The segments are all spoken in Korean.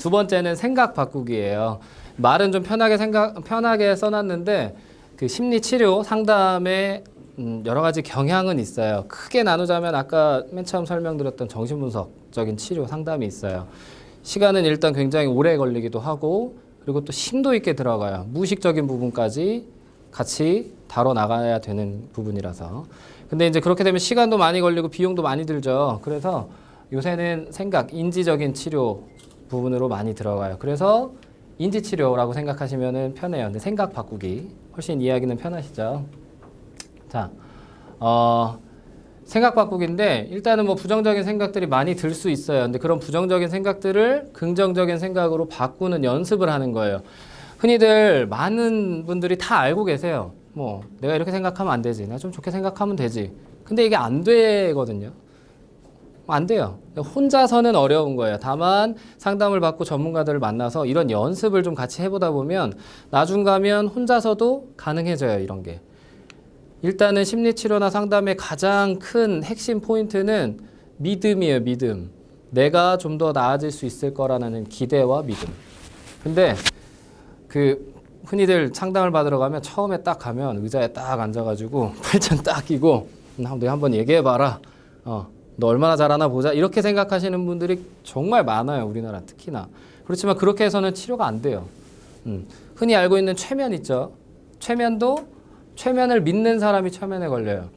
두 번째는 생각 바꾸기예요. 말은 좀 편하게 써놨는데 그 심리 치료 상담에 여러 가지 경향은 있어요. 크게 나누자면 아까 맨 처음 설명드렸던 정신분석적인 치료 상담이 있어요. 시간은 일단 굉장히 오래 걸리기도 하고 그리고 또 심도 있게 들어가요. 무의식적인 부분까지 같이 다뤄 나가야 되는 부분이라서. 근데 이제 그렇게 되면 시간도 많이 걸리고 비용도 많이 들죠. 그래서 요새는 생각, 인지적인 치료 부분으로 많이 들어가요. 그래서 인지치료라고 생각하시면 편해요. 근데 생각 바꾸기 훨씬 이해하기는 편하시죠. 자, 생각 바꾸기인데 일단은 뭐 부정적인 생각들이 많이 들 수 있어요. 근데 그런 부정적인 생각들을 긍정적인 생각으로 바꾸는 연습을 하는 거예요. 흔히들 많은 분들이 다 알고 계세요. 뭐 내가 이렇게 생각하면 안 되지. 내가 좀 좋게 생각하면 되지. 근데 이게 안 되거든요. 안 돼요. 혼자서는 어려운 거예요. 다만 상담을 받고 전문가들을 만나서 이런 연습을 좀 같이 해보다 보면 나중 가면 혼자서도 가능해져요. 이런 게. 일단은 심리치료나 상담의 가장 큰 핵심 포인트는 믿음이에요. 믿음. 내가 좀 더 나아질 수 있을 거라는 기대와 믿음. 근데 그 흔히들 상담을 받으러 가면 처음에 딱 가면 의자에 딱 앉아가지고 팔짱 딱 끼고 너 한번 얘기해봐라. 너 얼마나 잘하나 보자. 이렇게 생각하시는 분들이 정말 많아요. 우리나라 특히나. 그렇지만 그렇게 해서는 치료가 안 돼요. 흔히 알고 있는 최면 있죠. 최면을 믿는 사람이 최면에 걸려요.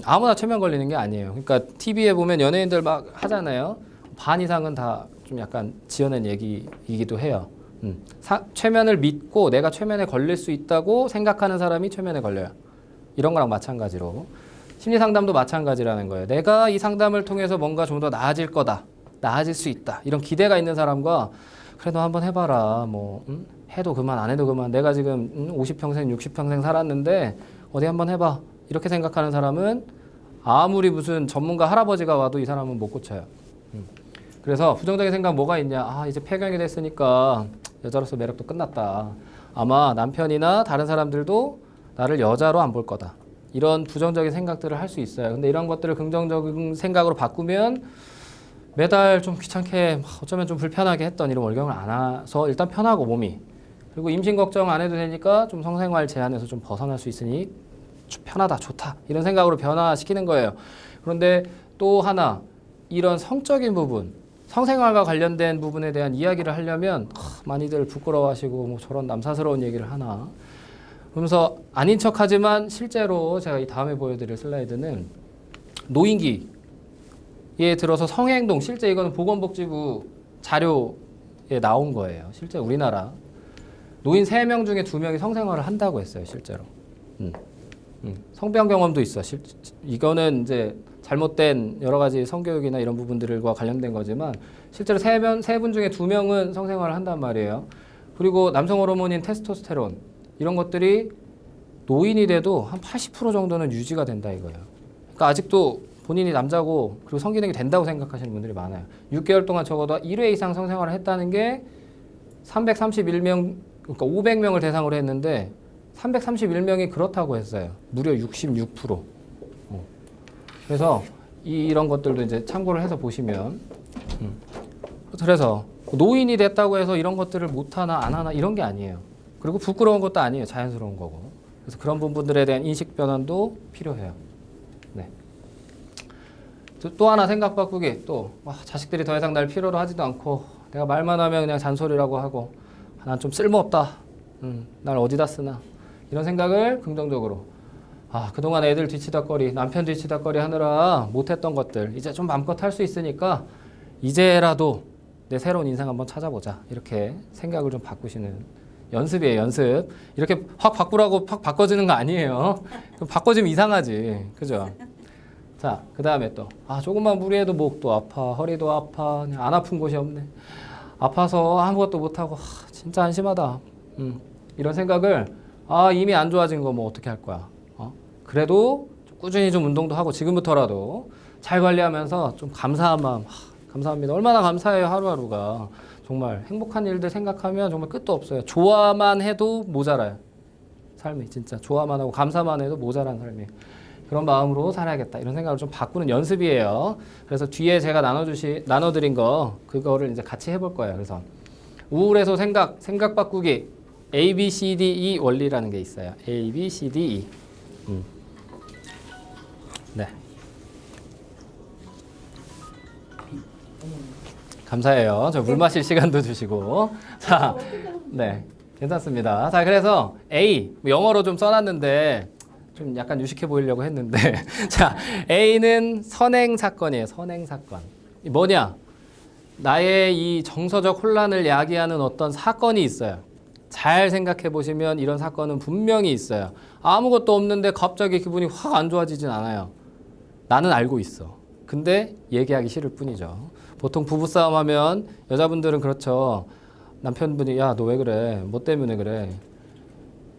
아무나 최면 걸리는 게 아니에요. 그러니까 TV에 보면 연예인들 막 하잖아요. 반 이상은 다 좀 약간 지어낸 얘기이기도 해요. 최면을 믿고 내가 최면에 걸릴 수 있다고 생각하는 사람이 최면에 걸려요. 이런 거랑 마찬가지로 심리 상담도 마찬가지라는 거예요. 내가 이 상담을 통해서 뭔가 좀 더 나아질 거다. 나아질 수 있다. 이런 기대가 있는 사람과 그래도 한번 해봐라. 뭐 해도 그만 안 해도 그만. 내가 지금 50평생 60평생 살았는데 어디 한번 해봐. 이렇게 생각하는 사람은 아무리 무슨 전문가 할아버지가 와도 이 사람은 못 고쳐요. 그래서 부정적인 생각 뭐가 있냐. 이제 폐경이 됐으니까 여자로서 매력도 끝났다. 아마 남편이나 다른 사람들도 나를 여자로 안 볼 거다. 이런 부정적인 생각들을 할 수 있어요. 근데 이런 것들을 긍정적인 생각으로 바꾸면 매달 좀 귀찮게 어쩌면 좀 불편하게 했던 이런 월경을 안 와서 일단 편하고 몸이. 그리고 임신 걱정 안 해도 되니까 좀 성생활 제한에서 좀 벗어날 수 있으니 편하다, 좋다. 이런 생각으로 변화시키는 거예요. 그런데 또 하나 이런 성적인 부분, 성생활과 관련된 부분에 대한 이야기를 하려면 많이들 부끄러워하시고 뭐 저런 남사스러운 얘기를 하나. 그러면서 아닌 척하지만 실제로 제가 이 다음에 보여드릴 슬라이드는 노인기에 들어서 성행동, 실제 이거는 보건복지부 자료에 나온 거예요. 실제 우리나라 노인 3명 중에 2명이 성생활을 한다고 했어요. 실제로. 성병 경험도 있어. 이거는 이제 잘못된 여러 가지 성교육이나 이런 부분들과 관련된 거지만 실제로 3분 중에 2명은 성생활을 한단 말이에요. 그리고 남성 호르몬인 테스토스테론 이런 것들이 노인이 돼도 한 80% 정도는 유지가 된다 이거예요. 그러니까 아직도 본인이 남자고 그리고 성기능이 된다고 생각하시는 분들이 많아요. 6개월 동안 적어도 1회 이상 성생활을 했다는 게 331명, 그러니까 500명을 대상으로 했는데 331명이 그렇다고 했어요. 무려 66%. 그래서 이런 것들도 이제 참고를 해서 보시면 그래서 노인이 됐다고 해서 이런 것들을 못하나 안 하나 이런 게 아니에요. 그리고 부끄러운 것도 아니에요. 자연스러운 거고. 그래서 그런 부분들에 대한 인식 변환도 필요해요. 네. 또 하나 생각 바꾸기. 또 자식들이 더 이상 날 필요로 하지도 않고 내가 말만 하면 그냥 잔소리라고 하고 난 좀 쓸모없다. 날 어디다 쓰나. 이런 생각을 긍정적으로. 그동안 애들 뒤치다꺼리, 남편 뒤치다꺼리 하느라 못했던 것들 이제 좀 마음껏 할 수 있으니까 이제라도 내 새로운 인생 한번 찾아보자. 이렇게 생각을 좀 바꾸시는 연습이에요. 연습. 이렇게 확 바꾸라고 확 바꿔주는 거 아니에요. 바꿔주면 이상하지. 그죠? 자, 그 다음에 또 조금만 무리해도 목도 아파, 허리도 아파, 그냥 안 아픈 곳이 없네. 아파서 아무것도 못하고 진짜 안심하다. 이런 생각을 이미 안 좋아진 거 뭐 어떻게 할 거야. 그래도 꾸준히 좀 운동도 하고 지금부터라도 잘 관리하면서 좀 감사한 마음. 감사합니다. 얼마나 감사해요. 하루하루가. 정말 행복한 일들 생각하면 정말 끝도 없어요. 좋아만 해도 모자라요. 삶이 진짜 좋아만 하고 감사만 해도 모자란 삶이에요. 그런 마음으로 살아야겠다. 이런 생각을 좀 바꾸는 연습이에요. 그래서 뒤에 제가 나눠드린 거 그거를 이제 같이 해볼 거예요. 그래서 우울해서 생각 바꾸기. A, B, C, D, E 원리라는 게 있어요. A, B, C, D, E. 네. 감사해요. 저 물 마실 시간도 주시고. 자, 네. 괜찮습니다. 자, 그래서 A, 영어로 좀 써놨는데, 좀 약간 유식해 보이려고 했는데. 자, A는 선행 사건이에요. 선행 사건. 뭐냐? 나의 이 정서적 혼란을 야기하는 어떤 사건이 있어요. 잘 생각해 보시면 이런 사건은 분명히 있어요. 아무것도 없는데 갑자기 기분이 확 안 좋아지진 않아요. 나는 알고 있어. 근데 얘기하기 싫을 뿐이죠. 보통 부부싸움 하면 여자분들은 그렇죠. 남편분이 야, 너 왜 그래? 뭐 때문에 그래?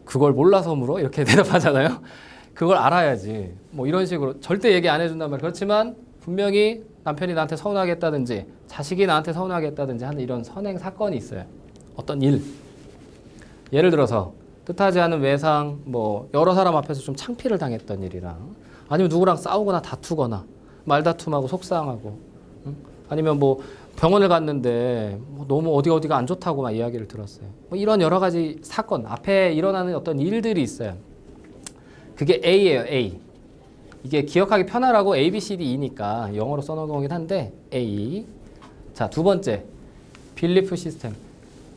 그걸 몰라서 물어? 이렇게 대답하잖아요. 그걸 알아야지. 뭐 이런 식으로 절대 얘기 안 해준단 말이에요. 그렇지만 분명히 남편이 나한테 서운하게 했다든지 자식이 나한테 서운하게 했다든지 하는 이런 선행 사건이 있어요. 어떤 일. 예를 들어서 뜻하지 않은 외상, 뭐 여러 사람 앞에서 좀 창피를 당했던 일이랑 아니면 누구랑 싸우거나 다투거나 말다툼하고 속상하고 아니면 뭐 병원을 갔는데 뭐 너무 어디가 안 좋다고 막 이야기를 들었어요. 뭐 이런 여러 가지 사건 앞에 일어나는 어떤 일들이 있어요. 그게 A예요, A. 이게 기억하기 편하라고 A, B, C, D, E니까 영어로 써놓은 거긴 한데 A. 자, 두 번째 빌리프 시스템.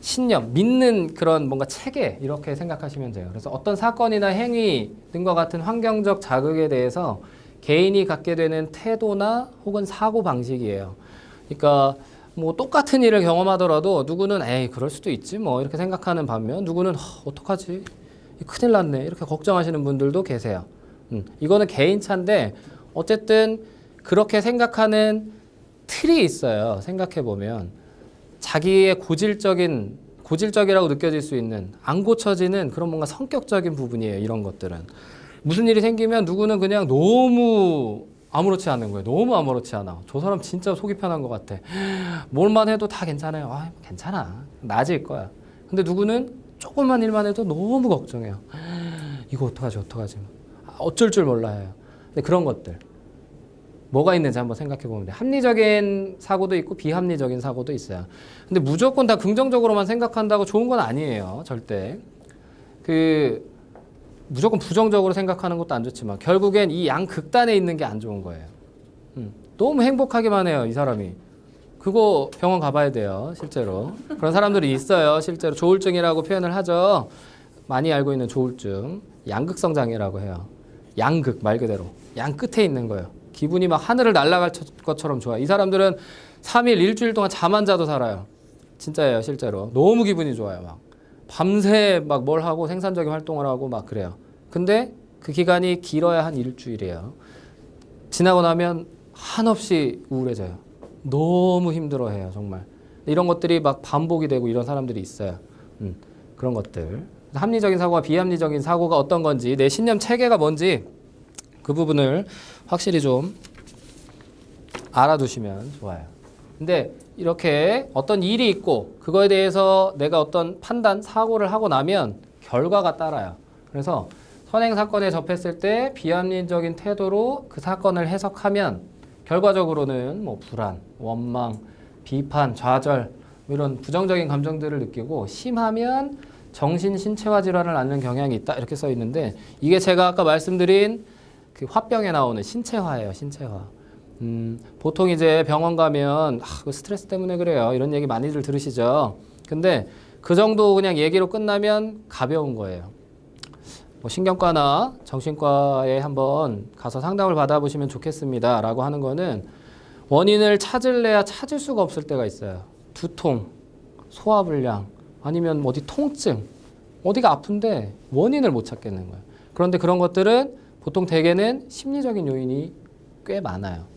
신념, 믿는 그런 뭔가 체계 이렇게 생각하시면 돼요. 그래서 어떤 사건이나 행위 등과 같은 환경적 자극에 대해서 개인이 갖게 되는 태도나 혹은 사고 방식이에요. 그러니까 뭐 똑같은 일을 경험하더라도 누구는 에이 그럴 수도 있지 뭐 이렇게 생각하는 반면 누구는 어떡하지? 큰일 났네 이렇게 걱정하시는 분들도 계세요. 이거는 개인차인데 어쨌든 그렇게 생각하는 틀이 있어요. 생각해 보면 자기의 고질적이라고 느껴질 수 있는 안 고쳐지는 그런 뭔가 성격적인 부분이에요. 이런 것들은 무슨 일이 생기면 누구는 그냥 너무 아무렇지 않은 거예요. 너무 아무렇지 않아. 저 사람 진짜 속이 편한 것 같아. 뭘만 해도 다 괜찮아요. 아, 괜찮아. 나아질 거야. 근데 누구는 조금만 일만 해도 너무 걱정해요. 이거 어떡하지? 어쩔 줄 몰라요. 근데 그런 것들 뭐가 있는지 한번 생각해 보면 돼요. 합리적인 사고도 있고 비합리적인 사고도 있어요. 근데 무조건 다 긍정적으로만 생각한다고 좋은 건 아니에요. 절대. 무조건 부정적으로 생각하는 것도 안 좋지만 결국엔 이 양극단에 있는 게 안 좋은 거예요. 너무 행복하기만 해요, 이 사람이. 그거 병원 가봐야 돼요, 실제로. 그런 사람들이 있어요, 실제로. 조울증이라고 표현을 하죠. 많이 알고 있는 조울증. 양극성 장애라고 해요. 양극, 말 그대로. 양 끝에 있는 거예요. 기분이 막 하늘을 날아갈 것처럼 좋아요. 이 사람들은 3일, 일주일 동안 잠 안 자도 살아요. 진짜예요, 실제로. 너무 기분이 좋아요, 막. 밤새 막 뭘 하고 생산적인 활동을 하고 막 그래요. 근데 그 기간이 길어야 한 일주일이에요. 지나고 나면 한없이 우울해져요. 너무 힘들어해요, 정말. 이런 것들이 막 반복이 되고 이런 사람들이 있어요. 그런 것들. 합리적인 사고와 비합리적인 사고가 어떤 건지, 내 신념 체계가 뭔지 그 부분을 확실히 좀 알아두시면 좋아요. 근데 이렇게 어떤 일이 있고 그거에 대해서 내가 어떤 판단, 사고를 하고 나면 결과가 따라요. 그래서 선행 사건에 접했을 때 비합리적인 태도로 그 사건을 해석하면 결과적으로는 뭐 불안, 원망, 비판, 좌절 이런 부정적인 감정들을 느끼고 심하면 정신 신체화 질환을 앓는 경향이 있다 이렇게 써 있는데 이게 제가 아까 말씀드린 그 화병에 나오는 신체화예요, 신체화. 보통 이제 병원 가면 스트레스 때문에 그래요 이런 얘기 많이들 들으시죠. 근데 그 정도 그냥 얘기로 끝나면 가벼운 거예요. 뭐 신경과나 정신과에 한번 가서 상담을 받아보시면 좋겠습니다 라고 하는 거는 원인을 찾을래야 찾을 수가 없을 때가 있어요. 두통, 소화불량, 아니면 어디 통증, 어디가 아픈데 원인을 못 찾겠는 거예요. 그런데 그런 것들은 보통 대개는 심리적인 요인이 꽤 많아요.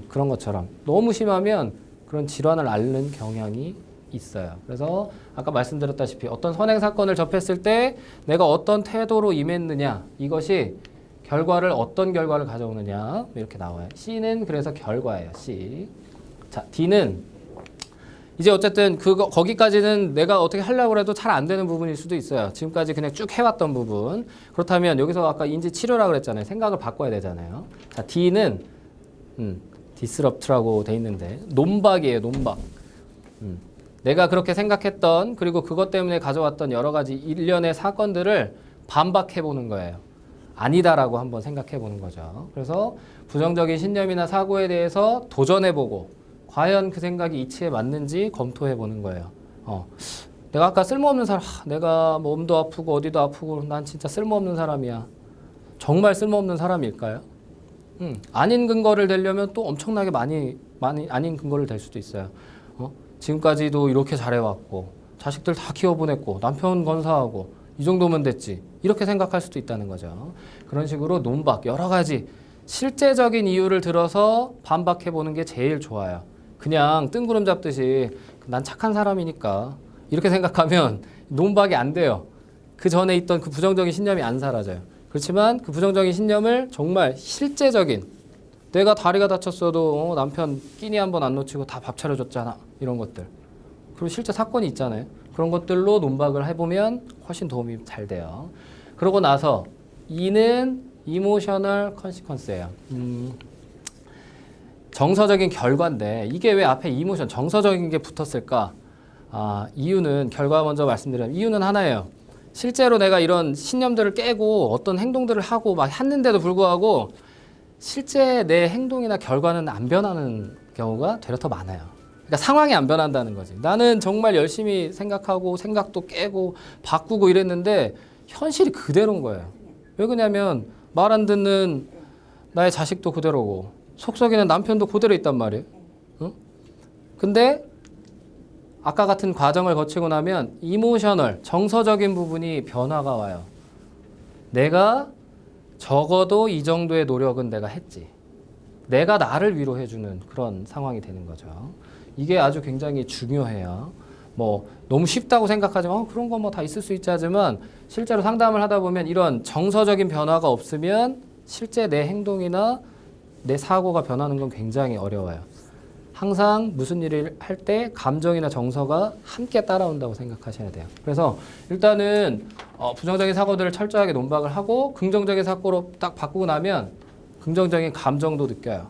그런 것처럼 너무 심하면 그런 질환을 앓는 경향이 있어요. 그래서 아까 말씀드렸다시피 어떤 선행 사건을 접했을 때 내가 어떤 태도로 임했느냐 이것이 어떤 결과를 가져오느냐 이렇게 나와요. C는 그래서 결과예요. C. 자, D는 이제 어쨌든 거기까지는 내가 어떻게 하려고 해도 잘 안 되는 부분일 수도 있어요. 지금까지 그냥 쭉 해왔던 부분. 그렇다면 여기서 아까 인지 치료라고 그랬잖아요. 생각을 바꿔야 되잖아요. 자, D는 disrupt라고 돼 있는데 논박이에요. 논박. 내가 그렇게 생각했던 그리고 그것 때문에 가져왔던 여러 가지 일련의 사건들을 반박해 보는 거예요. 아니다라고 한번 생각해 보는 거죠. 그래서 부정적인 신념이나 사고에 대해서 도전해 보고 과연 그 생각이 이치에 맞는지 검토해 보는 거예요. 내가 아까 쓸모없는 사람, 내가 몸도 아프고 어디도 아프고 난 진짜 쓸모없는 사람이야. 정말 쓸모없는 사람일까요? 아닌 근거를 대려면 또 엄청나게 많이 아닌 근거를 댈 수도 있어요. 지금까지도 이렇게 잘해왔고 자식들 다 키워보냈고 남편 건사하고 이 정도면 됐지. 이렇게 생각할 수도 있다는 거죠. 그런 식으로 논박, 여러 가지 실제적인 이유를 들어서 반박해보는 게 제일 좋아요. 그냥 뜬구름 잡듯이 난 착한 사람이니까 이렇게 생각하면 논박이 안 돼요. 그 전에 있던 그 부정적인 신념이 안 사라져요. 그렇지만 그 부정적인 신념을 정말 실제적인, 내가 다리가 다쳤어도 남편 끼니 한 번 안 놓치고 다 밥 차려줬잖아, 이런 것들. 그리고 실제 사건이 있잖아요. 그런 것들로 논박을 해보면 훨씬 도움이 잘 돼요. 그러고 나서 E는 이모셔널 컨시퀀스예요. 정서적인 결과인데 이게 왜 앞에 이모션, 정서적인 게 붙었을까? 이유는, 결과 먼저 말씀드리면 이유는 하나예요. 실제로 내가 이런 신념들을 깨고 어떤 행동들을 하고 막 했는데도 불구하고 실제 내 행동이나 결과는 안 변하는 경우가 되려 더 많아요. 그러니까 상황이 안 변한다는 거지. 나는 정말 열심히 생각하고 생각도 깨고 바꾸고 이랬는데 현실이 그대로인 거예요. 왜 그러냐면 말 안 듣는 나의 자식도 그대로고 속썩이는 남편도 그대로 있단 말이에요. 근데 아까 같은 과정을 거치고 나면 이모셔널, 정서적인 부분이 변화가 와요. 내가 적어도 이 정도의 노력은 내가 했지. 내가 나를 위로해주는 그런 상황이 되는 거죠. 이게 아주 굉장히 중요해요. 뭐 너무 쉽다고 생각하지만 그런 거 뭐 다 있을 수 있지 하지만 실제로 상담을 하다 보면 이런 정서적인 변화가 없으면 실제 내 행동이나 내 사고가 변하는 건 굉장히 어려워요. 항상 무슨 일을 할 때 감정이나 정서가 함께 따라온다고 생각하셔야 돼요. 그래서 일단은 부정적인 사고들을 철저하게 논박을 하고 긍정적인 사고로 딱 바꾸고 나면 긍정적인 감정도 느껴요.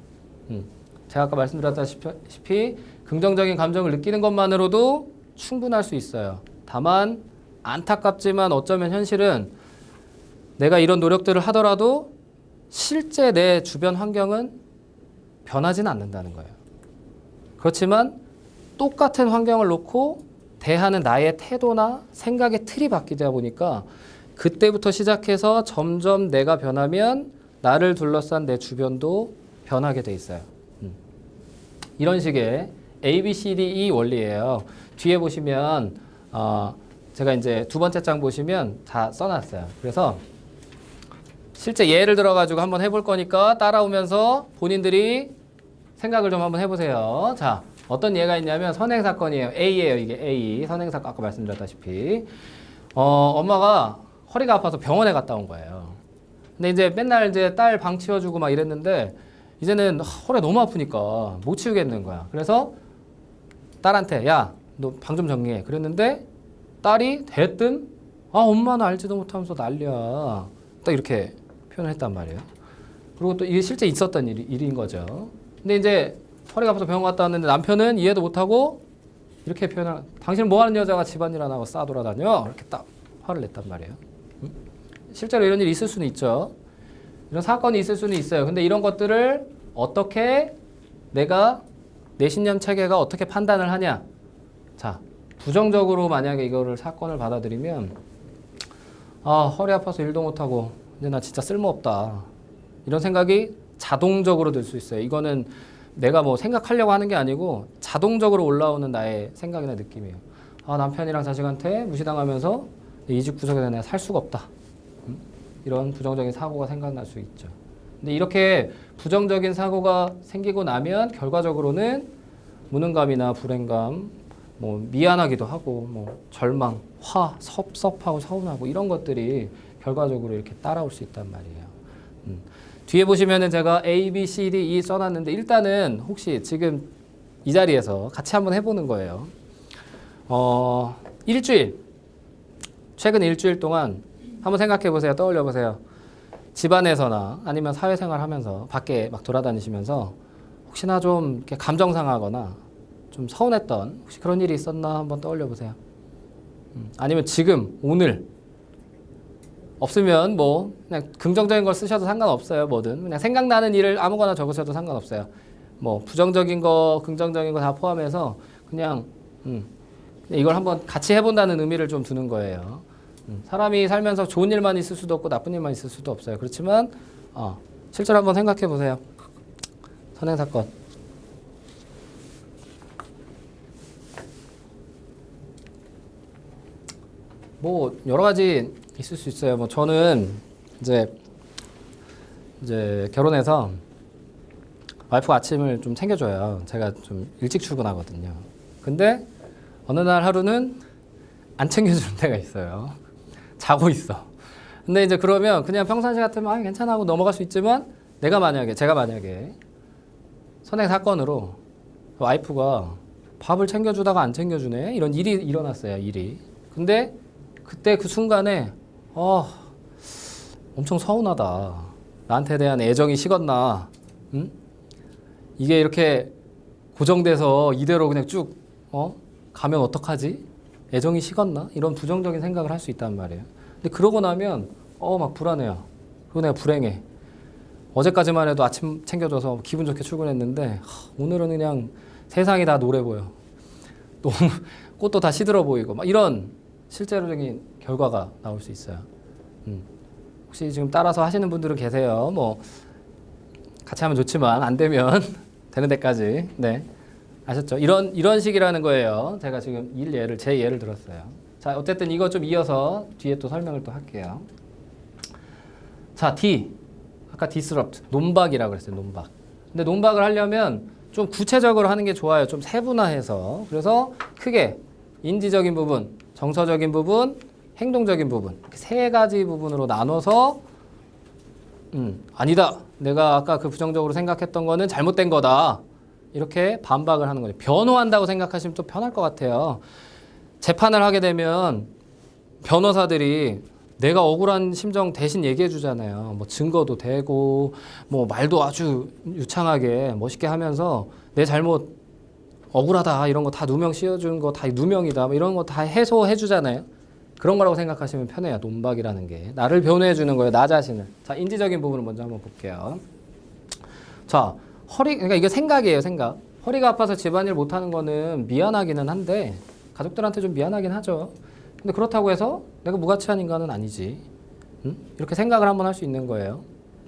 제가 아까 말씀드렸다시피 긍정적인 감정을 느끼는 것만으로도 충분할 수 있어요. 다만 안타깝지만 어쩌면 현실은 내가 이런 노력들을 하더라도 실제 내 주변 환경은 변하지는 않는다는 거예요. 그렇지만 똑같은 환경을 놓고 대하는 나의 태도나 생각의 틀이 바뀌다 보니까 그때부터 시작해서 점점 내가 변하면 나를 둘러싼 내 주변도 변하게 돼 있어요. 이런 식의 A, B, C, D, E 원리예요. 뒤에 보시면 제가 이제 두 번째 장 보시면 다 써놨어요. 그래서 실제 예를 들어가지고 한번 해볼 거니까 따라오면서 본인들이 생각을 좀 한번 해보세요. 자, 어떤 예가 있냐면 선행사건이에요. A예요. 이게 A. 선행사건 아까 말씀드렸다시피 엄마가 허리가 아파서 병원에 갔다 온 거예요. 근데 이제 맨날 이제 딸 방 치워주고 막 이랬는데 이제는 허리가 너무 아프니까 못 치우겠는 거야. 그래서 딸한테 야, 너 방 좀 정리해. 그랬는데 딸이 대뜸 엄마는 알지도 못하면서 난리야. 딱 이렇게 표현을 했단 말이에요. 그리고 또 이게 실제 있었던 일인 거죠. 근데 이제 허리가 아파서 병원 갔다 왔는데 남편은 이해도 못하고 이렇게 표현을, 당신은 뭐하는 여자가 집안일 안 하고 싸돌아다녀? 이렇게 딱 화를 냈단 말이에요. 실제로 이런 일이 있을 수는 있죠. 이런 사건이 있을 수는 있어요. 근데 이런 것들을 어떻게 내가 내 신념 체계가 어떻게 판단을 하냐. 자, 부정적으로 만약에 이거를 사건을 받아들이면 허리 아파서 일도 못하고 이제 나 진짜 쓸모없다. 이런 생각이 자동적으로 들 수 있어요. 이거는 내가 뭐 생각하려고 하는 게 아니고 자동적으로 올라오는 나의 생각이나 느낌이에요. 남편이랑 자식한테 무시당하면서 이 집 구석에서 내가 살 수가 없다. 이런 부정적인 사고가 생각날 수 있죠. 근데 이렇게 부정적인 사고가 생기고 나면 결과적으로는 무능감이나 불행감, 뭐 미안하기도 하고, 뭐 절망, 화, 섭섭하고 서운하고 이런 것들이 결과적으로 이렇게 따라올 수 있단 말이에요. 뒤에 보시면은 제가 A, B, C, D, E 써놨는데 일단은 혹시 지금 이 자리에서 같이 한번 해보는 거예요. 최근 일주일 동안 한번 생각해 보세요. 떠올려 보세요. 집안에서나 아니면 사회생활 하면서 밖에 막 돌아다니시면서 혹시나 좀 이렇게 감정 상하거나 좀 서운했던 혹시 그런 일이 있었나 한번 떠올려 보세요. 아니면 지금 오늘 없으면 뭐 그냥 긍정적인 걸 쓰셔도 상관없어요. 뭐든 그냥 생각나는 일을 아무거나 적으셔도 상관없어요. 뭐 부정적인 거, 긍정적인 거 다 포함해서 그냥 이걸 한번 같이 해본다는 의미를 좀 두는 거예요. 사람이 살면서 좋은 일만 있을 수도 없고 나쁜 일만 있을 수도 없어요. 그렇지만 실제로 한번 생각해 보세요. 선행 사건. 뭐 여러 가지 있을 수 있어요. 뭐 저는 이제 결혼해서 와이프가 아침을 좀 챙겨줘요. 제가 좀 일찍 출근하거든요. 근데 어느 날 하루는 안 챙겨주는 때가 있어요. 자고 있어. 근데 이제 그러면 그냥 평상시 같으면 괜찮아 하고 넘어갈 수 있지만 제가 만약에 선행 사건으로 와이프가 밥을 챙겨주다가 안 챙겨주네 이런 일이 일어났어요. 일이. 근데 그때 그 순간에 엄청 서운하다. 나한테 대한 애정이 식었나? 응? 이게 이렇게 고정돼서 이대로 그냥 쭉 가면 어떡하지? 애정이 식었나? 이런 부정적인 생각을 할 수 있단 말이에요. 근데 그러고 나면 막 불안해요. 그리고 내가 불행해. 어제까지만 해도 아침 챙겨줘서 기분 좋게 출근했는데 오늘은 그냥 세상이 다 노래 보여. 너무 꽃도 다 시들어 보이고 막 이런 실제로적인 결과가 나올 수 있어요. 혹시 지금 따라서 하시는 분들은 계세요. 뭐 같이 하면 좋지만 안 되면 되는 데까지. 네. 아셨죠? 이런 식이라는 거예요. 제가 지금 제 예를 들었어요. 자, 어쨌든 이거 좀 이어서 뒤에 또 설명을 또 할게요. 자, D. 아까 disrupt, 논박이라고 그랬어요. 논박. 근데 논박을 하려면 좀 구체적으로 하는 게 좋아요. 좀 세분화해서. 그래서 크게 인지적인 부분, 정서적인 부분, 행동적인 부분 이렇게 세 가지 부분으로 나눠서 아니다. 내가 아까 그 부정적으로 생각했던 거는 잘못된 거다. 이렇게 반박을 하는 거죠. 변호한다고 생각하시면 또 편할 것 같아요. 재판을 하게 되면 변호사들이 내가 억울한 심정 대신 얘기해 주잖아요. 뭐 증거도 대고 뭐 말도 아주 유창하게 멋있게 하면서 내 잘못 억울하다 이런 거 다 누명 씌워준 거 다 누명이다 뭐 이런 거 다 해소해 주잖아요. 그런 거라고 생각하시면 편해요. 논박이라는 게 나를 변호해 주는 거예요. 나 자신을. 자, 인지적인 부분을 먼저 한번 볼게요. 자, 그러니까 이게 생각이에요. 생각. 허리가 아파서 집안일 못하는 거는 미안하기는 한데 가족들한테 좀 미안하긴 하죠. 근데 그렇다고 해서 내가 무가치한 인간은 아니지. 이렇게 생각을 한번 할 수 있는 거예요.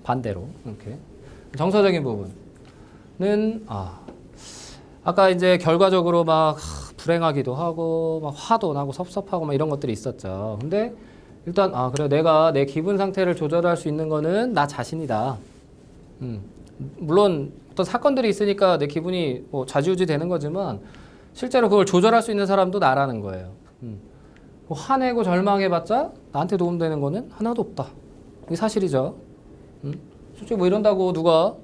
반대로 이렇게. 정서적인 부분은 아까 이제 결과적으로 막 불행하기도 하고 막 화도 나고 섭섭하고 막 이런 것들이 있었죠. 근데 일단 그래 내가 내 기분 상태를 조절할 수 있는 거는 나 자신이다. 물론 어떤 사건들이 있으니까 내 기분이 뭐 좌지우지 되는 거지만 실제로 그걸 조절할 수 있는 사람도 나라는 거예요. 뭐 화내고 절망해봤자 나한테 도움되는 거는 하나도 없다. 이게 사실이죠. 솔직히 뭐 이런다고 누가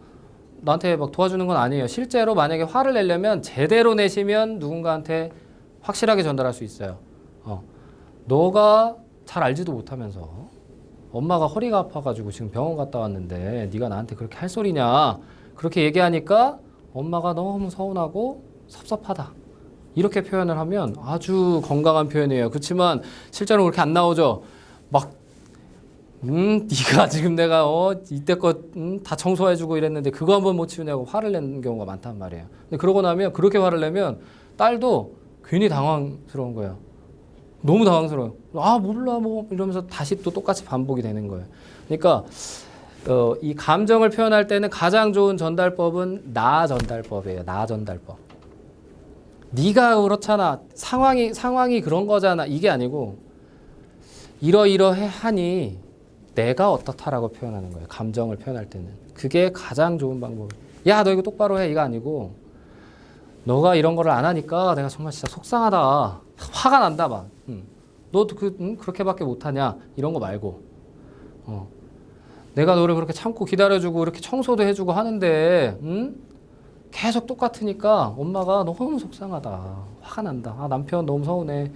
나한테 막 도와주는 건 아니에요. 실제로 만약에 화를 내려면 제대로 내시면 누군가한테 확실하게 전달할 수 있어요. 너가 잘 알지도 못하면서 엄마가 허리가 아파가지고 지금 병원 갔다 왔는데 네가 나한테 그렇게 할 소리냐 그렇게 얘기하니까 엄마가 너무 서운하고 섭섭하다 이렇게 표현을 하면 아주 건강한 표현이에요. 그렇지만 실제로 그렇게 안 나오죠. 막 네가 지금 내가 이때껏 다 청소해주고 이랬는데 그거 한번 못 치우냐고 화를 내는 경우가 많단 말이에요. 근데 그러고 나면 그렇게 화를 내면 딸도 괜히 당황스러운 거예요. 너무 당황스러워요. 몰라 뭐 이러면서 다시 또 똑같이 반복이 되는 거예요. 그러니까 이 감정을 표현할 때는 가장 좋은 전달법은 나 전달법이에요. 나 전달법. 네가 그렇잖아. 상황이 그런 거잖아. 이게 아니고 이러이러해 하니 내가 어떻다라고 표현하는 거예요. 감정을 표현할 때는. 그게 가장 좋은 방법이에요. 야, 너 이거 똑바로 해. 이거 아니고 너가 이런 거를 안 하니까 내가 정말 진짜 속상하다. 화가 난다 막. 너도 그렇게밖에 못하냐. 이런 거 말고 내가 너를 그렇게 참고 기다려주고 이렇게 청소도 해주고 하는데 계속 똑같으니까 엄마가 너무 속상하다. 화가 난다. 남편 너무 서운해.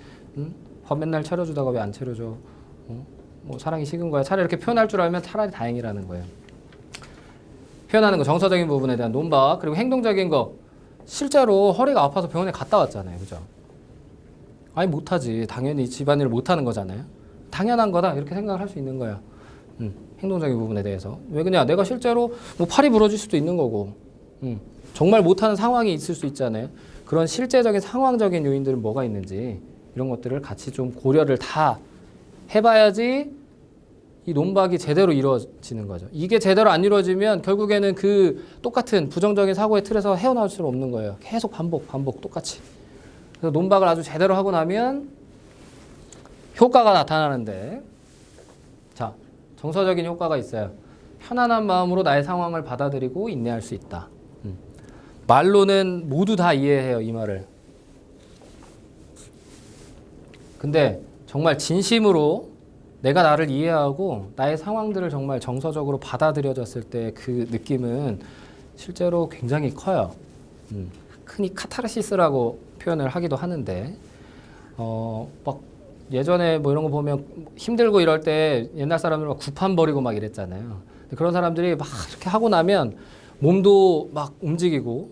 밥 맨날 차려주다가 왜 안 차려줘. 뭐 사랑이 식은 거야. 차라리 이렇게 표현할 줄 알면 차라리 다행이라는 거예요. 표현하는 거 정서적인 부분에 대한 논박 그리고 행동적인 거 실제로 허리가 아파서 병원에 갔다 왔잖아요. 그죠? 아니 못하지. 당연히 집안일을 못하는 거잖아요. 당연한 거다 이렇게 생각을 할 수 있는 거야. 행동적인 부분에 대해서. 왜 그냐? 내가 실제로 뭐 팔이 부러질 수도 있는 거고 정말 못하는 상황이 있을 수 있잖아요. 그런 실제적인 상황적인 요인들은 뭐가 있는지 이런 것들을 같이 좀 고려를 다 해봐야지 이 논박이 제대로 이루어지는 거죠. 이게 제대로 안 이루어지면 결국에는 그 똑같은 부정적인 사고의 틀에서 헤어나올 수 없는 거예요. 계속 반복 똑같이. 그래서 논박을 아주 제대로 하고 나면 효과가 나타나는데, 자, 정서적인 효과가 있어요. 편안한 마음으로 나의 상황을 받아들이고 인내할 수 있다. 말로는 모두 다 이해해요, 이 말을. 근데 정말 진심으로 내가 나를 이해하고 나의 상황들을 정말 정서적으로 받아들여졌을 때 그 느낌은 실제로 굉장히 커요. 흔히 카타르시스라고 표현을 하기도 하는데, 막 예전에 뭐 이런 거 보면 힘들고 이럴 때 옛날 사람들 막 구판 버리고 막 이랬잖아요. 그런 사람들이 막 이렇게 하고 나면 몸도 막 움직이고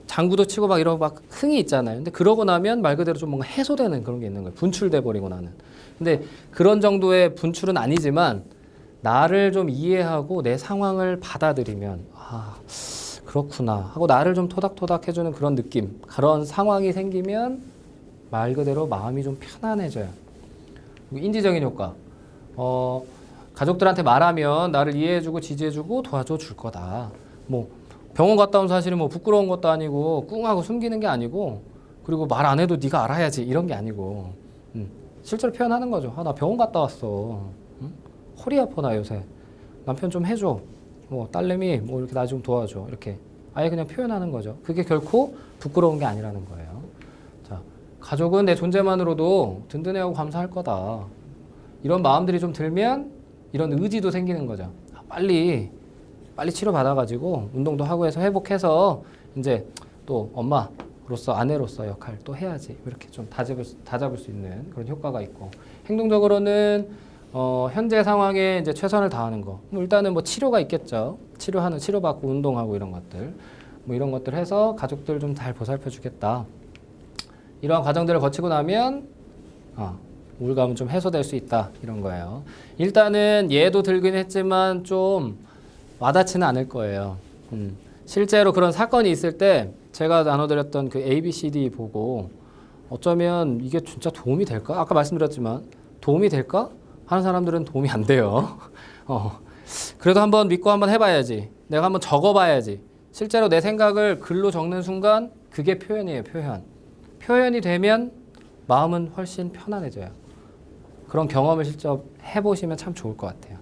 장구도 치고 막 이런 막 흥이 있잖아요. 근데 그러고 나면 말 그대로 좀 뭔가 해소되는 그런 게 있는 거예요. 분출돼 버리고 나는. 근데 그런 정도의 분출은 아니지만 나를 좀 이해하고 내 상황을 받아들이면 아 그렇구나 하고 나를 좀 토닥토닥 해주는 그런 느낌, 그런 상황이 생기면 말 그대로 마음이 좀 편안해져요. 인지적인 효과. 가족들한테 말하면 나를 이해해주고 지지해주고 도와줘 줄 거다. 뭐 병원 갔다 온 사실은 뭐 부끄러운 것도 아니고 꿍하고 숨기는 게 아니고 그리고 말 안 해도 네가 알아야지 이런 게 아니고 실제로 표현하는 거죠. 아, 나 병원 갔다 왔어. 응? 허리 아파 나 요새. 남편 좀 해줘. 뭐 딸내미 뭐 이렇게 나 좀 도와줘. 이렇게 아예 그냥 표현하는 거죠. 그게 결코 부끄러운 게 아니라는 거예요. 자, 가족은 내 존재만으로도 든든해하고 감사할 거다. 이런 마음들이 좀 들면 이런 의지도 생기는 거죠. 빨리 치료 받아가지고 운동도 하고 해서 회복해서 이제 또 엄마로서 아내로서 역할 또 해야지 이렇게 좀 다잡을 수 있는 그런 효과가 있고, 행동적으로는 현재 상황에 이제 최선을 다하는 거. 뭐 일단은 뭐 치료가 있겠죠. 치료받고 운동하고 이런 것들. 뭐 이런 것들 해서 가족들 좀 잘 보살펴 주겠다. 이러한 과정들을 거치고 나면 우울감은 좀 해소될 수 있다. 이런 거예요. 일단은 예도 들긴 했지만 좀 와닿지는 않을 거예요. 실제로 그런 사건이 있을 때 제가 나눠드렸던 그 ABCD 보고 어쩌면 이게 진짜 도움이 될까? 아까 말씀드렸지만 도움이 될까? 하는 사람들은 도움이 안 돼요. 그래도 한번 믿고 한번 해봐야지. 내가 한번 적어봐야지. 실제로 내 생각을 글로 적는 순간 그게 표현이에요. 표현이 되면 마음은 훨씬 편안해져요. 그런 경험을 직접 해보시면 참 좋을 것 같아요.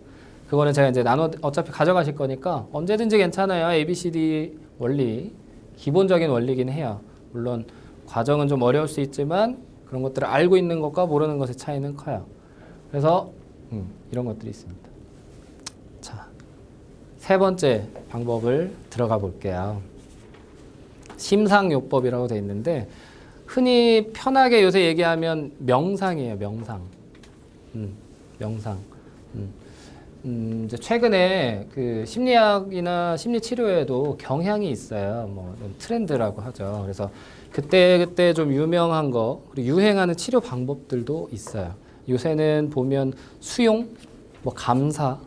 그거는 제가 이제 어차피 가져가실 거니까 언제든지 괜찮아요. ABCD 원리, 기본적인 원리긴 해요. 물론 과정은 좀 어려울 수 있지만 그런 것들을 알고 있는 것과 모르는 것의 차이는 커요. 그래서 이런 것들이 있습니다. 자, 세 번째 방법을 들어가 볼게요. 심상요법이라고 되어 있는데 흔히 편하게 요새 얘기하면 명상이에요. 명상. 이제 최근에 그 심리학이나 심리치료에도 경향이 있어요. 뭐 트렌드라고 하죠. 그래서 그때 좀 유명한 거 그리고 유행하는 치료 방법들도 있어요. 요새는 보면 수용, 뭐 감사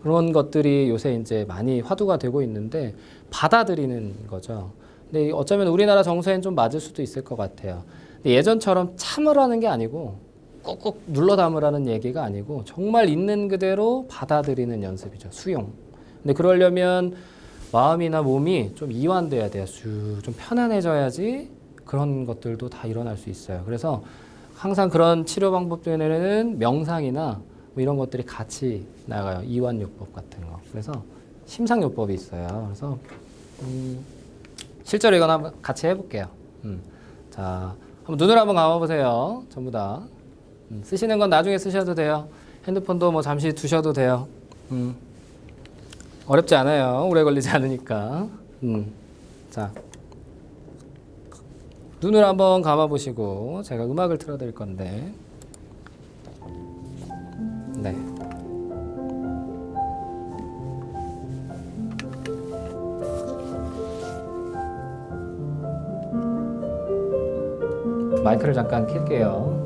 그런 것들이 요새 이제 많이 화두가 되고 있는데 받아들이는 거죠. 근데 어쩌면 우리나라 정서엔 좀 맞을 수도 있을 것 같아요. 근데 예전처럼 참으라는 게 아니고 꾹꾹 눌러 담으라는 얘기가 아니고 정말 있는 그대로 받아들이는 연습이죠. 수용. 근데 그러려면 마음이나 몸이 좀 이완돼야 돼요. 좀 편안해져야지 그런 것들도 다 일어날 수 있어요. 그래서 항상 그런 치료 방법 중에는 명상이나 뭐 이런 것들이 같이 나가요. 이완요법 같은 거. 그래서 심상요법이 있어요. 그래서 실제로 이건 한번 같이 해볼게요. 자, 한번 눈을 한번 감아보세요. 전부 다. 쓰시는 건 나중에 쓰셔도 돼요. 핸드폰도 뭐 잠시 두셔도 돼요. 어렵지 않아요. 오래 걸리지 않으니까. 자, 눈을 한번 감아보시고 제가 음악을 틀어드릴 건데, 네. 마이크를 잠깐 켤게요.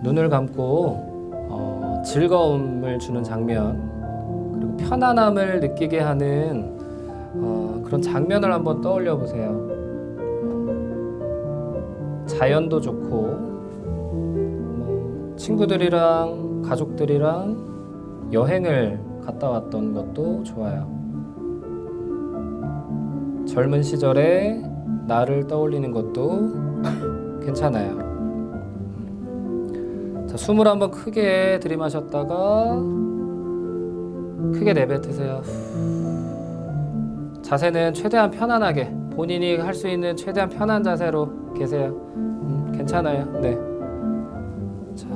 눈을 감고 즐거움을 주는 장면, 그리고 편안함을 느끼게 하는 그런 장면을 한번 떠올려 보세요. 자연도 좋고, 친구들이랑 가족들이랑 여행을 갔다 왔던 것도 좋아요. 젊은 시절에 나를 떠올리는 것도 괜찮아요. 자, 숨을 한번 크게 들이마셨다가 크게 내뱉으세요. 자세는 최대한 편안하게, 본인이 할 수 있는 최대한 편한 자세로 계세요. 괜찮아요. 네. 자,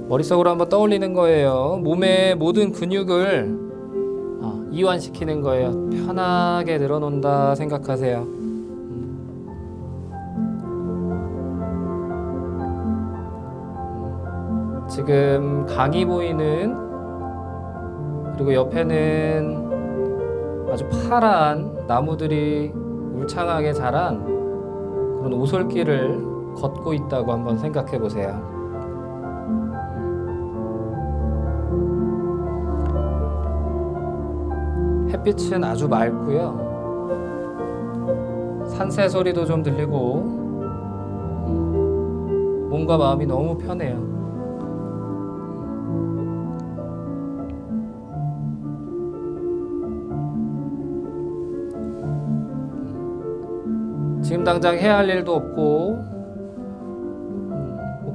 머릿속으로 한번 떠올리는 거예요. 몸의 모든 근육을 이완시키는 거예요. 편하게 늘어놓는다 생각하세요. 지금 강이 보이는, 그리고 옆에는 아주 파란 나무들이 울창하게 자란 그런 오솔길을 걷고 있다고 한번 생각해 보세요. 햇빛은 아주 맑고요. 산새 소리도 좀 들리고, 몸과 마음이 너무 편해요. 지금 당장 해야 할 일도 없고,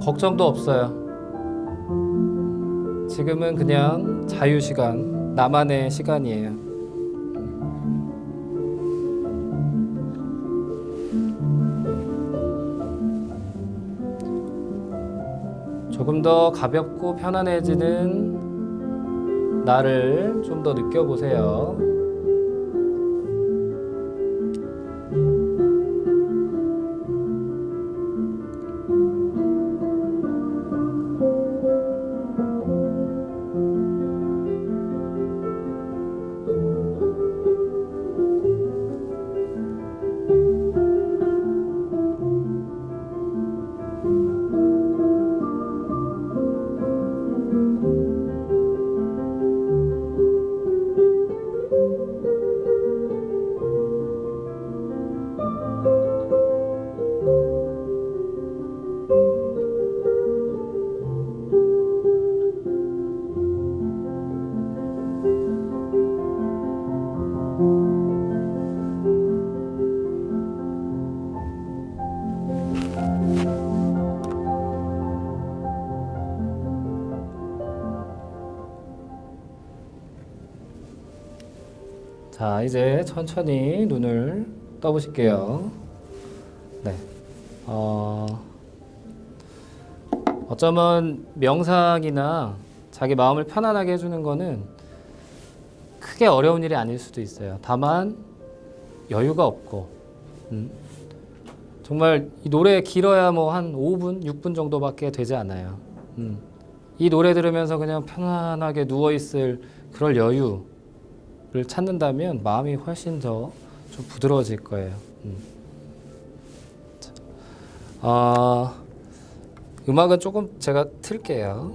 걱정도 없어요. 지금은 그냥 자유시간, 나만의 시간이에요. 조금 더 가볍고 편안해지는 나를 좀 더 느껴보세요. 자, 이제 천천히 눈을 떠보실게요. 네. 어쩌면 명상이나 자기 마음을 편안하게 해주는 거는 크게 어려운 일이 아닐 수도 있어요. 다만 여유가 없고, 정말 이 노래 길어야 뭐 한 5분, 6분 정도밖에 되지 않아요. 이 노래 들으면서 그냥 편안하게 누워있을 그럴 여유를 찾는다면 마음이 훨씬 더 좀 부드러워질 거예요. 음악은 조금 제가 틀게요.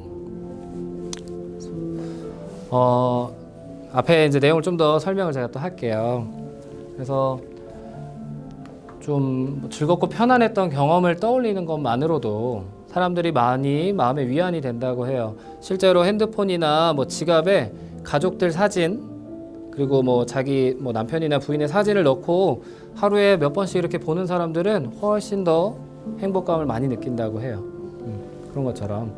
앞에 이제 내용을 좀 더 설명을 제가 또 할게요. 그래서 좀 즐겁고 편안했던 경험을 떠올리는 것만으로도 사람들이 많이 마음의 위안이 된다고 해요. 실제로 핸드폰이나 뭐 지갑에 가족들 사진, 그리고 뭐 자기 뭐 남편이나 부인의 사진을 넣고 하루에 몇 번씩 이렇게 보는 사람들은 훨씬 더 행복감을 많이 느낀다고 해요. 그런 것처럼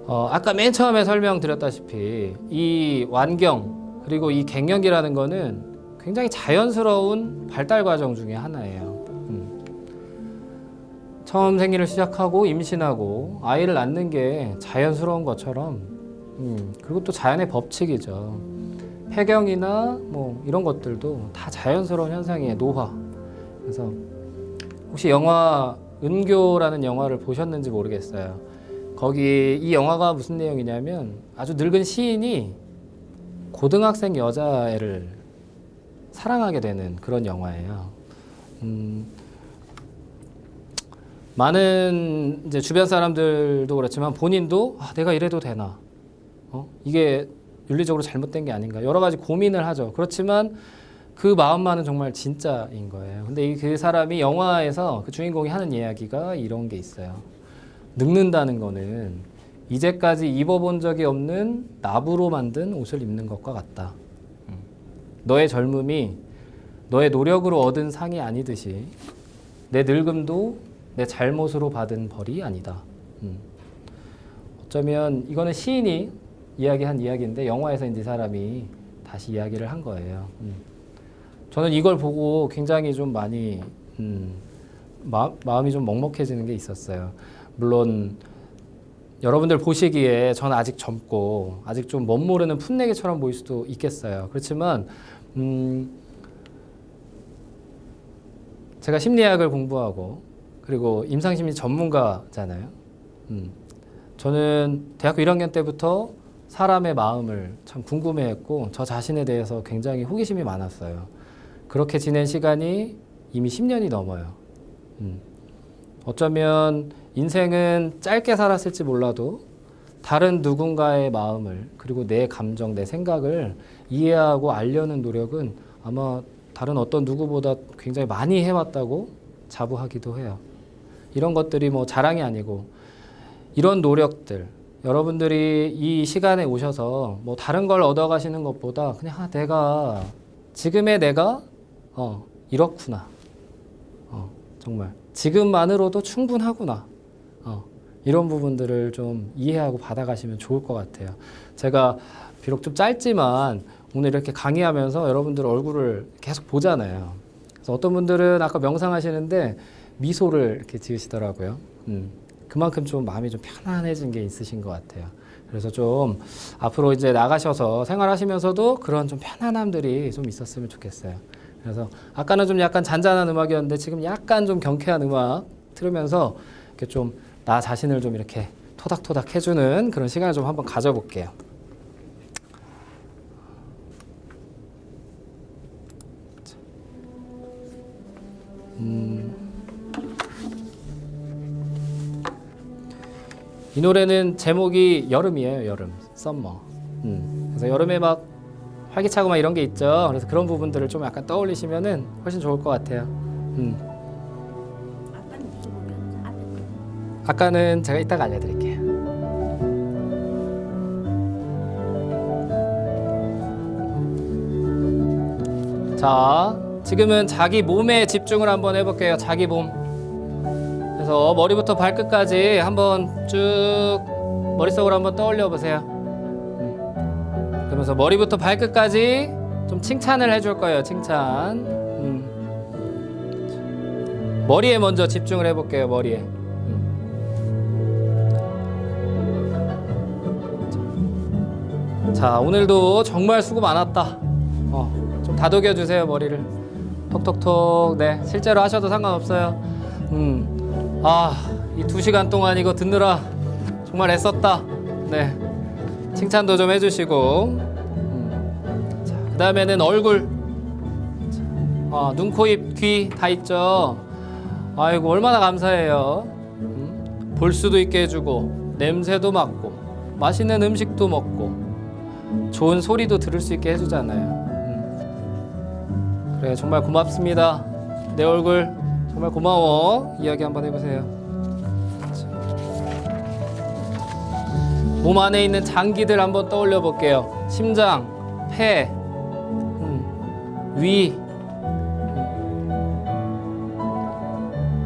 아까 맨 처음에 설명드렸다시피 이 완경 그리고 이 갱년기라는 거는 굉장히 자연스러운 발달 과정 중에 하나예요. 처음 생리를 시작하고 임신하고 아이를 낳는 게 자연스러운 것처럼, 그리고 또 자연의 법칙이죠. 폐경이나 뭐 이런 것들도 다 자연스러운 현상이에요. 노화. 그래서 혹시 영화 은교라는 영화를 보셨는지 모르겠어요. 거기 이 영화가 무슨 내용이냐면 아주 늙은 시인이 고등학생 여자애를 사랑하게 되는 그런 영화예요. 많은 이제 주변 사람들도 그렇지만 본인도 내가 이래도 되나? 이게 윤리적으로 잘못된 게 아닌가? 여러 가지 고민을 하죠. 그렇지만 그 마음만은 정말 진짜인 거예요. 근데 그 사람이 영화에서 그 주인공이 하는 이야기가 이런 게 있어요. 늙는다는 거는 이제까지 입어본 적이 없는 나부로 만든 옷을 입는 것과 같다. 너의 젊음이 너의 노력으로 얻은 상이 아니듯이 내 늙음도 내 잘못으로 받은 벌이 아니다. 어쩌면 이거는 시인이 이야기한 이야기인데 영화에서 이제 사람이 다시 이야기를 한 거예요. 저는 이걸 보고 굉장히 좀 많이 마음이 좀 먹먹해지는 게 있었어요. 물론 여러분들 보시기에 저는 아직 젊고 아직 좀 멋모르는 풋내기처럼 보일 수도 있겠어요. 그렇지만 제가 심리학을 공부하고 그리고 임상심리 전문가잖아요. 저는 대학교 1학년 때부터 사람의 마음을 참 궁금해했고 저 자신에 대해서 굉장히 호기심이 많았어요. 그렇게 지낸 시간이 이미 10년이 넘어요. 어쩌면 인생은 짧게 살았을지 몰라도 다른 누군가의 마음을 그리고 내 감정, 내 생각을 이해하고 알려는 노력은 아마 다른 어떤 누구보다 굉장히 많이 해왔다고 자부하기도 해요. 이런 것들이 뭐 자랑이 아니고 이런 노력들 여러분들이 이 시간에 오셔서 뭐 다른 걸 얻어가시는 것보다 그냥 내가 지금의 내가 이렇구나. 정말 지금만으로도 충분하구나. 이런 부분들을 좀 이해하고 받아가시면 좋을 것 같아요. 제가 비록 좀 짧지만 오늘 이렇게 강의하면서 여러분들 얼굴을 계속 보잖아요. 그래서 어떤 분들은 아까 명상하시는데 미소를 이렇게 지으시더라고요. 그만큼 좀 마음이 좀 편안해진 게 있으신 것 같아요. 그래서 좀 앞으로 이제 나가셔서 생활하시면서도 그런 좀 편안함들이 좀 있었으면 좋겠어요. 그래서 아까는 좀 약간 잔잔한 음악이었는데 지금 약간 좀 경쾌한 음악 들으면서 이렇게 좀 나 자신을 좀 이렇게 토닥토닥 해주는 그런 시간을 좀 한번 가져볼게요. 이 노래는 제목이 여름이에요. 여름, 썸머. 그래서 여름에 막 활기차고 막 이런 게 있죠. 그래서 그런 부분들을 좀 약간 떠올리시면은 훨씬 좋을 것 같아요. 아까는 제가 이따가 알려드릴게요. 자, 지금은 자기 몸에 집중을 한번 해볼게요. 자기 몸. 그래서 머리부터 발끝까지 한번 쭉 머릿속으로 한번 떠올려 보세요. 그러면서 머리부터 발끝까지 좀 칭찬을 해줄 거예요. 칭찬. 머리에 먼저 집중을 해볼게요. 머리에. 자, 오늘도 정말 수고 많았다. 좀 다독여 주세요. 머리를 톡톡톡. 네, 실제로 하셔도 상관없어요. 이 2시간 동안 이거 듣느라 정말 애썼다. 네, 칭찬도 좀 해주시고. 자, 그 다음에는 얼굴. 눈, 코, 입, 귀 다 있죠. 아이고 얼마나 감사해요. 볼 수도 있게 해주고 냄새도 맡고 맛있는 음식도 먹고 좋은 소리도 들을 수 있게 해주잖아요. 그래, 정말 고맙습니다. 내 얼굴 정말 고마워. 이야기 한번 해보세요. 몸 안에 있는 장기들 한번 떠올려 볼게요. 심장, 폐, 위.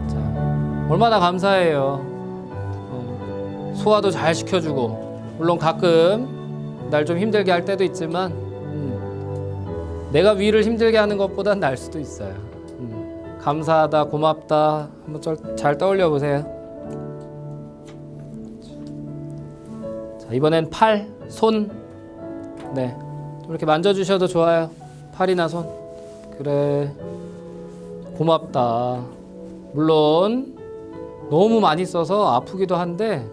자, 얼마나 감사해요. 소화도 잘 시켜주고 물론 가끔 날 좀 힘들게 할 때도 있지만 내가 위를 힘들게 하는 것보단 나을 수도 있어요. 감사하다, 고맙다 한번 잘 떠올려 보세요. 자, 이번엔 팔, 손. 네, 좀 이렇게 만져주셔도 좋아요. 팔이나 손. 그래, 고맙다. 물론 너무 많이 써서 아프기도 한데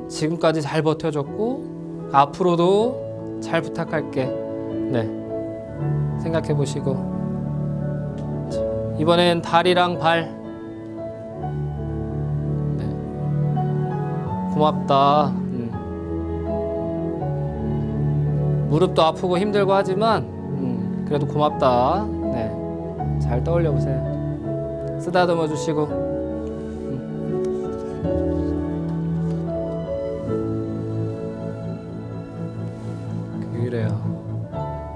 지금까지 잘 버텨줬고 앞으로도 잘 부탁할게. 네, 생각해 보시고, 이번엔 다리랑 발. 네. 고맙다. 무릎도 아프고 힘들고 하지만 그래도 고맙다. 네. 잘 떠올려 보세요. 쓰다듬어 주시고. 그래요.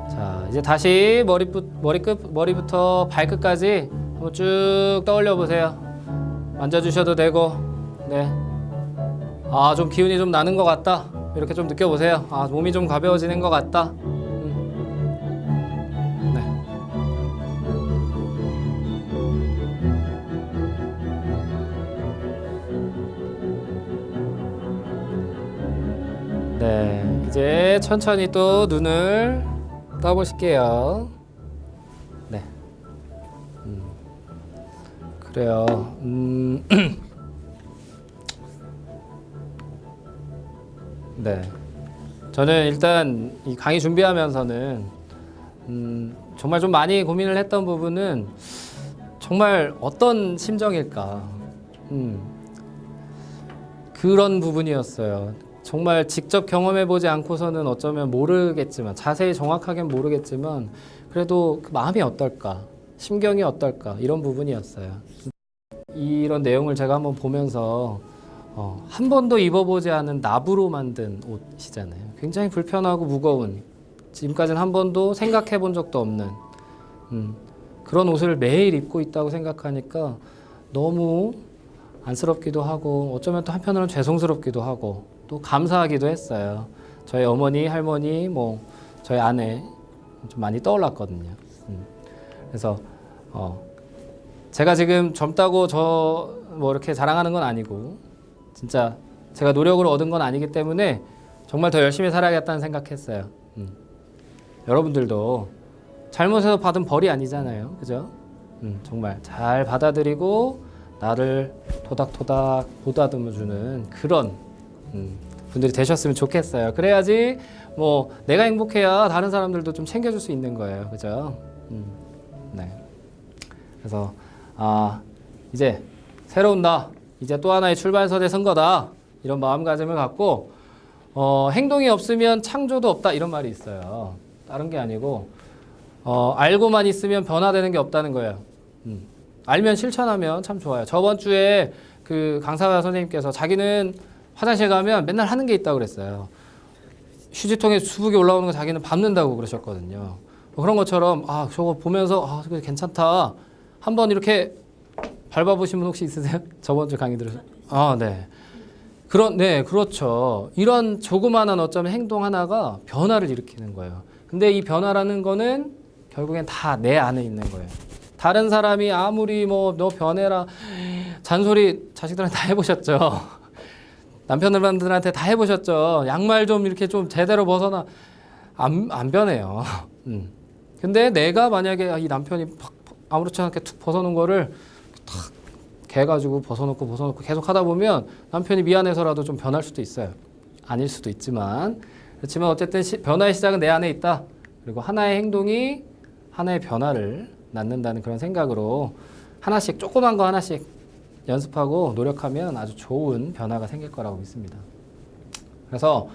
자, 이제 다시 머리부터 발끝까지 한번 쭉 떠올려 보세요. 만져주셔도 되고, 네. 아, 좀 기운이 좀 나는 것 같다. 이렇게 좀 느껴보세요. 아, 몸이 좀 가벼워지는 것 같다. 네. 네, 이제 천천히 또 눈을 떠보실게요. 네. 그래요. 네. 저는 일단 이 강의 준비하면서는 정말 좀 많이 고민을 했던 부분은 정말 어떤 심정일까. 그런 부분이었어요. 정말 직접 경험해보지 않고서는 어쩌면 모르겠지만, 자세히 정확하게는 모르겠지만, 그래도 그 마음이 어떨까, 심경이 어떨까, 이런 부분이었어요. 이런 내용을 제가 한번 보면서 한 번도 입어보지 않은 나부로 만든 옷이잖아요. 굉장히 불편하고 무거운, 지금까지는 한 번도 생각해 본 적도 없는 그런 옷을 매일 입고 있다고 생각하니까 너무 안쓰럽기도 하고, 어쩌면 또 한편으로는 죄송스럽기도 하고, 또 감사하기도 했어요. 저희 어머니, 할머니, 뭐 저희 아내 좀 많이 떠올랐거든요. 그래서 제가 지금 젊다고 저 뭐 이렇게 자랑하는 건 아니고, 진짜 제가 노력으로 얻은 건 아니기 때문에 정말 더 열심히 살아야겠다는 생각했어요. 여러분들도 잘못해서 받은 벌이 아니잖아요, 그죠? 정말 잘 받아들이고 나를 토닥토닥 보다듬어주는 그런 분들이 되셨으면 좋겠어요. 그래야지 뭐 내가 행복해야 다른 사람들도 좀 챙겨줄 수 있는 거예요, 그죠? 네. 그래서 이제 새로운 나, 이제 또 하나의 출발선에 선 거다, 이런 마음가짐을 갖고 행동이 없으면 창조도 없다, 이런 말이 있어요. 다른 게 아니고 알고만 있으면 변화되는 게 없다는 거예요. 알면 실천하면 참 좋아요. 저번 주에 그 강사가 선생님께서 자기는 화장실 가면 맨날 하는 게 있다고 그랬어요. 휴지통에 수북이 올라오는 거 자기는 밟는다고 그러셨거든요. 그런 것처럼 저거 보면서 그거 괜찮다, 한번 이렇게 밟아보신 분 혹시 있으세요? 저번 주 강의 들으셨어요? 네. 네, 그렇죠. 이런 조그마한 어쩌면 행동 하나가 변화를 일으키는 거예요. 근데 이 변화라는 거는 결국엔 다 내 안에 있는 거예요. 다른 사람이 아무리 뭐 너 변해라 잔소리 자식들한테 다 해보셨죠. 남편들한테 다 해보셨죠. 양말 좀 이렇게 좀 제대로 벗어나, 안 변해요. 근데 내가 만약에 이 남편이 아무렇지 않게 툭 벗어놓은 거를 탁 개가지고 벗어놓고 계속 하다 보면 남편이 미안해서라도 좀 변할 수도 있어요. 아닐 수도 있지만, 그렇지만 어쨌든 변화의 시작은 내 안에 있다. 그리고 하나의 행동이 하나의 변화를 낳는다는 그런 생각으로 하나씩, 조그만 거 하나씩 연습하고 노력하면 아주 좋은 변화가 생길 거라고 믿습니다. 그래서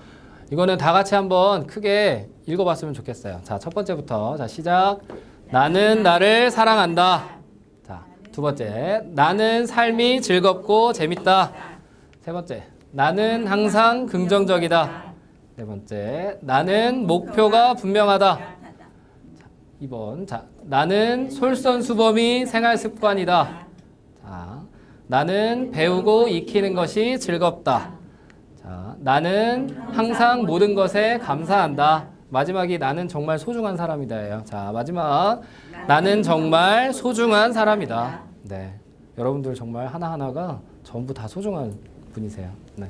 이거는 다 같이 한번 크게 읽어봤으면 좋겠어요. 자, 첫 번째부터. 자, 시작. 나는 나를 사랑한다. 자, 두 번째. 나는 삶이 즐겁고 재밌다. 세 번째. 나는 항상 긍정적이다. 네 번째. 나는 목표가 분명하다. 자, 2번. 자, 나는 솔선수범이 생활 습관이다. 자, 나는 배우고 익히는 것이 즐겁다. 자, 나는 항상 모든 것에 감사한다. 마지막이 나는 정말 소중한 사람이다예요. 자, 마지막. 나는 정말 소중한 사람이다. 네. 여러분들 정말 하나하나가 전부 다 소중한 분이세요. 네.